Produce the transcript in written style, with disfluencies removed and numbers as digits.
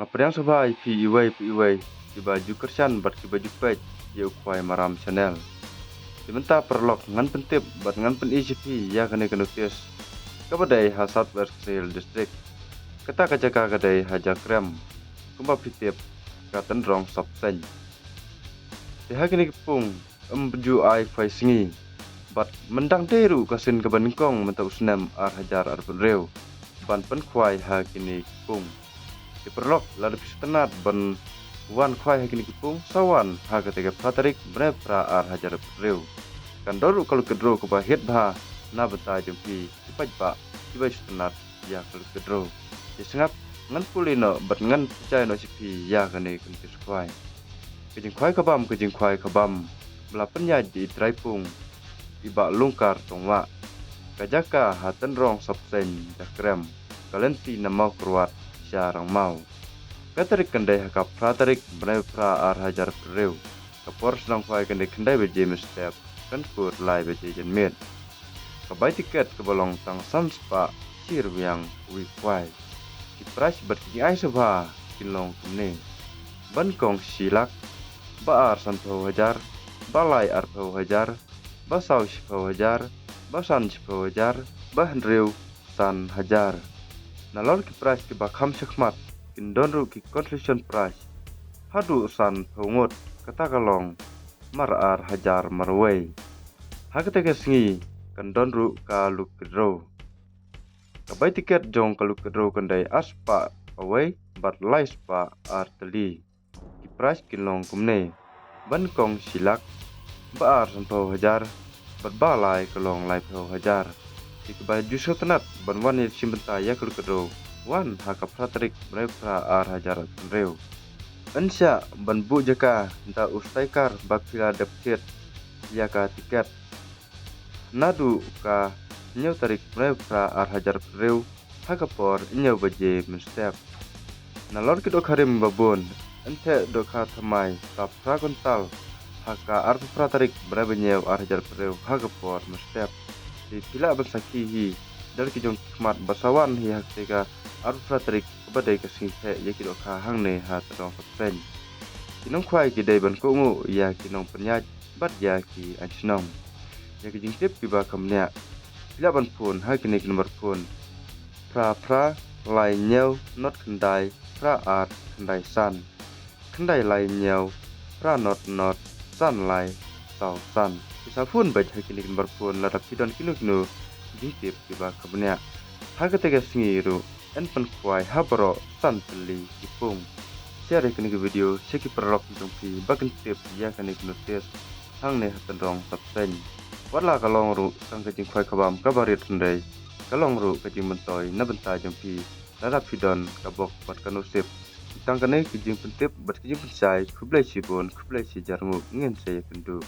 Ngapriang sabai pi iway di baju kersan bat ki baju pej ye ukwai maram channel. Dimenta perlok ngan pentip bat ngan pen IGP ya kene kenutis. Kabadai ha Southwest Rail District. Kata kajaka kadai haja krem. Kumba pitip katan rong sop sen. Tiha kene kepung empeju ai fai singi. Bat mendang deru kasin kebaningkong mentau senam ar hajar ar penreu. Ban pen kwai ha kene kepung. Diperlok lalu pistenat ban wan kwai hakini kipung sawan ha ketika pratarik brepra ar hajar reu kan doru kalau kedro ke bahit bah na beta jempi ipaj ba ibai pistenat ya kalau kedro ya sengap ngan pulino bat ngan percaya no sipi ya kene kentis kwai kejing kwai kabam bela penyaji traipung iba lungkar tongwa kajaka hatan rong sabsen jakrem kalenti namau keruat jarang mau. Katarik kendai hakap pratarik benai pra ar hajar pereu. Kapor senang kuai kendai kendai beje mestep kan kur lai beje jenmit. Kabai tiket ke bolong tang samspa sir yang wi kuai. Kipras berkini ai sebha kinlong kumne. Ban kong silak ba ar sanpau hajar, balai ar pau hajar, basau sipau hajar, basan sipau hajar, bahan reu san hajar. Nalor ki price ki bakham sekmat kin donru ki concession price hadu san pungut kata kalong mar ar hajar marway hakete ke singi kan donru ka lukidro kabai tiket jong ka lukidro kandai aspa away bat laispa ar teli ki price kin long kumne ban kong silak ba ar san pau hajar bat balai kalong lai pau hajar Ikabai justru tenat banwan yang simbenta ya kedro wan haka pratrik mereka ar hajar penreu. Ansya banbu jaka nta ustaikar bakila dapet ya ka tiket. Nadu ka nyau tarik mereka ar hajar penreu haka por nyau baje menstep. Nalor kidok harim babun ente doka thamai ta pragontal haka ar pratrik mereka nyau ar hajar penreu haka por menstep. Di pila bersakihi dari kijong khmat basawan hi hak tega aru fratrik kebadai kasih he ya kidok ka hang ne ha terong kapten kinong kwai kidai ban ko ngu ya kinong penyaj bat ya ki ansinong ya kijing tip piba kamnya pila ban pun ha kini nomor pun pra lai nyau not kendai pra ar kendai san kendai lai nyau pra not san lai sau san Isa pun baca kini kan berpun ladap kidon kinu dintip kiba kabnya harga tega singiru en penkuai habro san teli kipung share kini video seki perlok pi bagen tip ya kini tes hang ne hatan rong subscribe wala kalong ru sang kajing kwai kabam kabarit rendai kalong ru kajing mentoy na benta jampi ladap kidon kabok bat kanusip tang kene kajing pentip bat kajing pensai kublai sibun kublai si jarmu ngin saya kendu